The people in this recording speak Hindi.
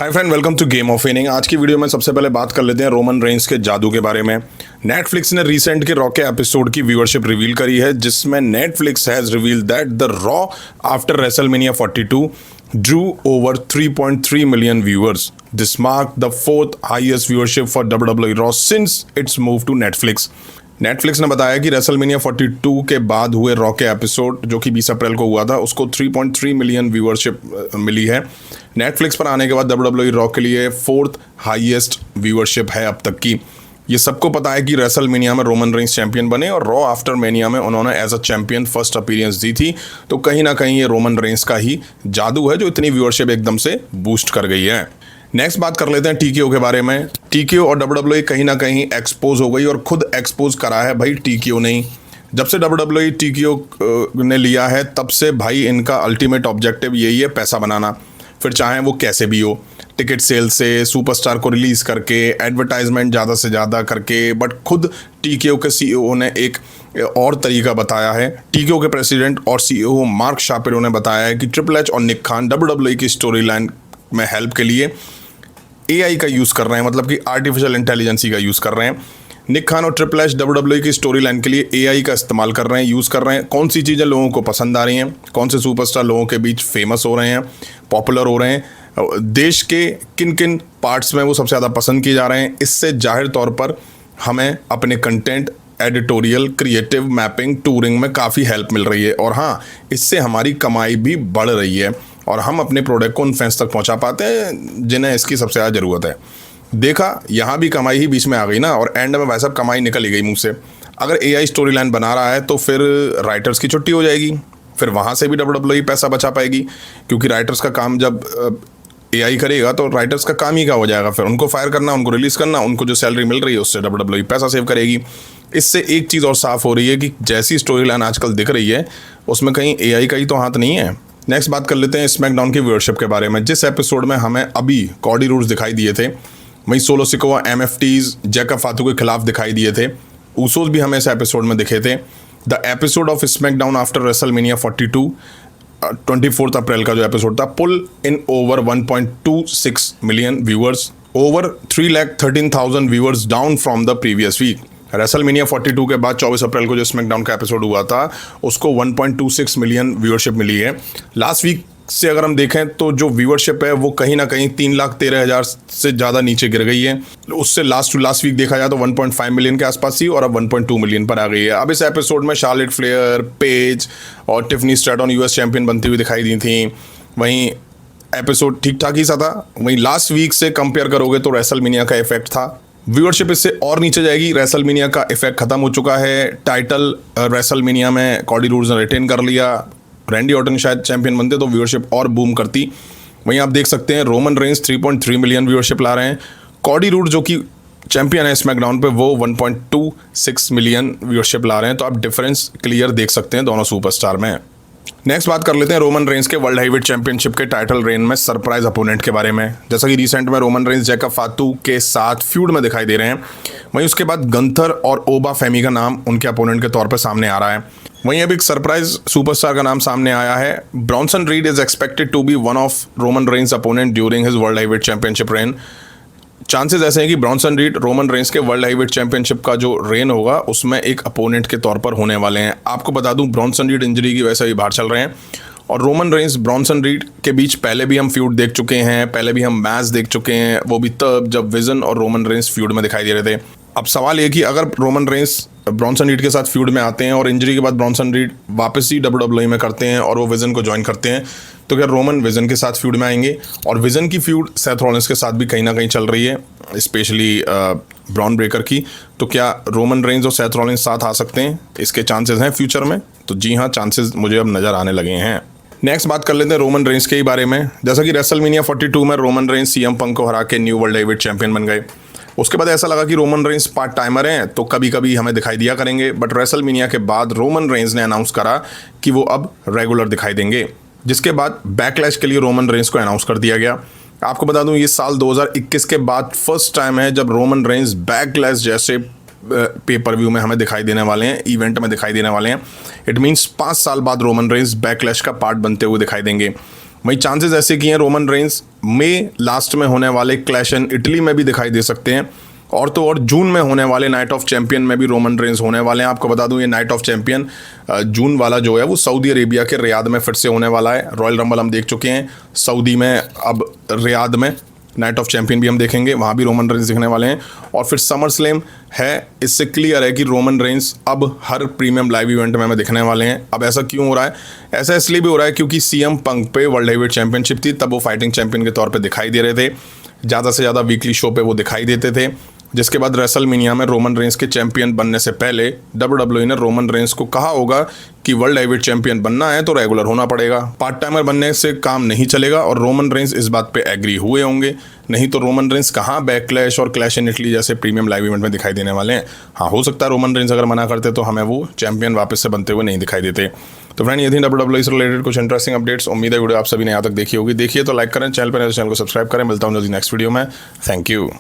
Hi friend, welcome to game of winning. आज की वीडियो में सबसे पहले बात कर लेते हैं रोमन रेंस के जादू के बारे में। नेटफ्लिक्स ने रिसेंट के रॉ के एपिसोड की व्यूअरशिप रिवील करी है, जिसमें Netflix has revealed that the raw after WrestleMania 42 drew over 3.3 million viewers. This marked the fourth highest viewership for WWE Raw since its move to Netflix. Netflix ने बताया कि रेसलमेनिया 42 के बाद हुए रॉ के एपिसोड, जो कि 20 अप्रैल को हुआ था, उसको 3.3 मिलियन व्यूअरशिप मिली है। नेटफ्लिक्स पर आने के बाद WWE रॉ के लिए फोर्थ हाईएस्ट व्यूअरशिप है अब तक की। ये सबको पता है कि रेसलमेनिया में रोमन रेंस चैंपियन बने और रॉ आफ्टर मेनिया में उन्होंने as a champion first appearance दी थी। तो कहीं ना कहीं ये रोमन रेंस का ही जादू है जो इतनी व्यूअरशिप एकदम से बूस्ट कर गई है। नेक्स्ट बात कर लेते हैं टीकेओ के बारे में। टीकेओ और WWE कहीं ना कहीं एक्सपोज हो गई और खुद एक्सपोज करा है भाई टीकेओ नहीं। जब से WWE टीकेओ ने लिया है तब से भाई इनका अल्टीमेट ऑब्जेक्टिव यही है, पैसा बनाना, फिर चाहे वो कैसे भी हो, टिकट सेल से, सुपरस्टार को रिलीज़ करके, एडवर्टाइजमेंट ज़्यादा से ज़्यादा करके। बट खुद टीकेओ के सीईओ ने एक और तरीका बताया है। टीकेओ के प्रेसिडेंट और सीईओ मार्क शापिरो ने बताया है कि ट्रिपल एच और निक खान WWE की स्टोरी लाइन में हेल्प के लिए AI का यूज़ कर रहे हैं, मतलब कि आर्टिफिशियल इंटेलिजेंसी का यूज़ कर रहे हैं। निक खान और ट्रिपल एच WWE की स्टोरी लाइन के लिए AI का इस्तेमाल कर रहे हैं, यूज़ कर रहे हैं। कौन सी चीज़ें लोगों को पसंद आ रही हैं, कौन से सुपरस्टार लोगों के बीच फेमस हो रहे हैं, पॉपुलर हो रहे हैं, देश के किन किन पार्ट्स में वो सबसे ज़्यादा पसंद किए जा रहे हैं। इससे जाहिर तौर पर हमें अपने content, editorial, creative mapping, touring में काफ़ी हेल्प मिल रही है। और हाँ, इससे हमारी कमाई भी बढ़ रही है और हम अपने प्रोडक्ट को उन फैंस तक पहुंचा पाते हैं जिन्हें इसकी सबसे ज़्यादा ज़रूरत है। देखा, यहाँ भी कमाई ही बीच में आ गई ना, और एंड में वैसा कमाई निकल ही गई मुँह से। अगर AI स्टोरी लाइन बना रहा है तो फिर राइटर्स की छुट्टी हो जाएगी, फिर वहाँ से भी WWE पैसा बचा पाएगी, क्योंकि राइटर्स का काम जब AI करेगा तो राइटर्स का काम ही क्या हो जाएगा, फिर उनको फायर करना, उनको रिलीज़ करना, उनको जो सैलरी मिल रही है उससे WWE पैसा सेव करेगी। इससे एक चीज़ और साफ़ हो रही है कि जैसी स्टोरी लाइन आजकल दिख रही है उसमें कहीं AI का ही तो हाथ नहीं है। नेक्स्ट बात कर लेते हैं स्मैकडाउन की व्यूअरशिप के बारे में। जिस एपिसोड में हमें अभी कॉडी रूड्स दिखाई दिए थे, वहीं सोलो सिकोआ, MFTs, जैकब फातू के खिलाफ दिखाई दिए थे, ऊसोस भी हमें इस एपिसोड में दिखे थे। The episode of SmackDown after WrestleMania 42 24 अप्रैल का जो एपिसोड था, pull in over 1.26 million viewers, over 3,13,000 viewers down from the previous week. WrestleMania 42 के बाद 24 अप्रैल को जो स्मैकडाउन का एपिसोड हुआ था उसको 1.26 मिलियन व्यूअरशिप मिली है। लास्ट वीक से अगर हम देखें तो जो व्यूअरशिप है वो कहीं ना कहीं 3,13,000 से ज़्यादा नीचे गिर गई है। उससे लास्ट वीक देखा जाए तो 1.5 मिलियन के आसपास थी और अब 1.2 मिलियन पर आ गई है। अब इस एपिसोड में शार्लेट फ्लेयर, पेज और टिफनी स्ट्रैटन US चैंपियन बनती हुई दिखाई दी थी। वहीं एपिसोड ठीक ठाक ही सा था। वहीं लास्ट वीक से कंपेयर करोगे तो रेसलमेनिया का इफेक्ट था। व्यूअरशिप इससे और नीचे जाएगी। रेसलमेनिया का इफेक्ट खत्म हो चुका है। टाइटल रेसलमेनिया में कॉडी रूड्स ने रिटेन कर लिया। रैंडी ऑर्टन शायद चैंपियन बनते तो व्यूअरशिप और बूम करती। वहीं आप देख सकते हैं रोमन रेंस 3.3 मिलियन व्यूअरशिप ला रहे हैं। कॉडी रूड जो कि चैंपियन है स्मैकडाउन पे, वो 1.26 मिलियन व्यूअरशिप ला रहे हैं। तो आप डिफरेंस क्लियर देख सकते हैं दोनों सुपरस्टार में। नेक्स्ट बात कर लेते हैं रोमन रेंस के वर्ल्ड हैवीवेट चैंपियनशिप के टाइटल रेन में सरप्राइज अपोनेंट के बारे में। जैसा कि रिसेंट में रोमन रेंस जैकब फातू के साथ फ्यूड में दिखाई दे रहे हैं, वहीं उसके बाद गंथर और ओबा फेमी का नाम उनके अपोनेंट के तौर पर सामने आ रहा है। वहीं अब एक सरप्राइज सुपरस्टार का नाम सामने आया है। Bronson Reed is expected to be one of Roman Reigns opponent during his world heavyweight championship reign. Chances ऐसे हैं कि ब्रॉन्सन रीड रोमन रेंस के वर्ल्ड हैवीवेट चैंपियनशिप का जो रेन होगा उसमें एक अपोनेंट के तौर पर होने वाले हैं। आपको बता दूं, ब्रॉन्सन रीड इंजरी की वजह से भी बाहर चल रहे हैं और रोमन रेंस ब्रॉन्सन रीड के बीच पहले भी हम फ्यूड देख चुके हैं, पहले भी हम मैच देख चुके हैं, वो भी तब जब विजन और रोमन रेंस फ्यूड में दिखाई दे रहे थे। अब सवाल ये कि अगर रोमन रेंस ब्रॉन्सन रीड के साथ फ्यूड में आते हैं और इंजरी के बाद ब्रॉन्सन रीड वापस ही WWE में करते हैं और वो विजन को ज्वाइन करते हैं, तो क्या रोमन विजन के साथ फ्यूड में आएंगे? और विजन की फ्यूड सेथ रॉलिंस के साथ भी कहीं ना कहीं चल रही है, स्पेशली ब्रॉन ब्रेकर की। तो क्या रोमन रेंस और सेथ रॉलिंस साथ आ सकते हैं? इसके चांसेस हैं फ्यूचर में। तो जी हाँ, चांसेस मुझे अब नज़र आने लगे हैं। नेक्स्ट बात कर लेते हैं रोमन रेंस के ही बारे में। जैसा कि रेसलमेनिया 42 में रोमन रेंस CM पंक को हरा के न्यू वर्ल्ड हैवीवेट चैंपियन बन गए। उसके बाद ऐसा लगा कि रोमन रेंस पार्ट टाइमर हैं तो कभी कभी हमें दिखाई दिया करेंगे, बट रेसलमेनिया के बाद रोमन रेंस ने अनाउंस करा कि वो अब रेगुलर दिखाई देंगे, जिसके बाद बैकलैश के लिए रोमन रेंस को अनाउंस कर दिया गया। आपको बता दूं, ये साल 2021 के बाद फर्स्ट टाइम है जब रोमन रेंस बैकलैश जैसे पेपर व्यू में हमें दिखाई देने वाले हैं, इवेंट में दिखाई देने वाले हैं। इट मीन्स 5 साल बाद रोमन रेंस बैकलैश का पार्ट बनते हुए दिखाई देंगे। वही चांसेस ऐसे किए हैं रोमन रेंस मई लास्ट में होने वाले क्लैश इन इटली में भी दिखाई दे सकते हैं, और तो और जून में होने वाले नाइट ऑफ चैंपियन में भी रोमन रेंस होने वाले हैं। आपको बता दूं ये नाइट ऑफ चैंपियन जून वाला जो है वो सऊदी अरेबिया के रियाद में फिर से होने वाला है। रॉयल रंबल हम देख चुके हैं सऊदी में, अब रियाद में नाइट ऑफ चैंपियन भी हम देखेंगे, वहाँ भी रोमन रेंस दिखने वाले हैं। और फिर समर स्लैम है, इससे क्लियर है कि रोमन रेंस अब हर प्रीमियम लाइव इवेंट में हमें दिखने वाले हैं। अब ऐसा क्यों हो रहा है? ऐसा इसलिए भी हो रहा है क्योंकि सीएम पंक पे वर्ल्ड हेवीवेट चैंपियनशिप थी, तब वो फाइटिंग चैंपियन के तौर पे दिखाई दे रहे थे, ज़्यादा से ज़्यादा वीकली शो पे वो दिखाई देते थे। जिसके बाद रेसलमेनिया में रोमन रेंस के चैंपियन बनने से पहले WWE ने रोमन रेंस को कहा होगा कि वर्ल्ड हेवीवेट चैंपियन बनना है तो रेगुलर होना पड़ेगा, पार्ट टाइमर बनने से काम नहीं चलेगा, और रोमन रेंस इस बात पे एग्री हुए होंगे। नहीं तो रोमन रेंस कहाँ बैकलैश और क्लैश इन इटली जैसे प्रीमियम लाइव इवेंट में दिखाई देने वाले हैं। हाँ, हो सकता है रोमन रेंस अगर मना करते तो हमें वो चैंपियन वापस से बनते हुए नहीं दिखाई देते। तो फ्रेंड, ये थी WWE से रिलेटेड कुछ इंटरेस्टिंग अपडेट्स। उम्मीद है वीडियो आप सभी ने यहाँ तक देखी होगी। देखिए तो लाइक करें, चैनल पर चैनल को सब्सक्राइब करें। मिलता हूँ जल्दी नेक्स्ट वीडियो में। Thank you.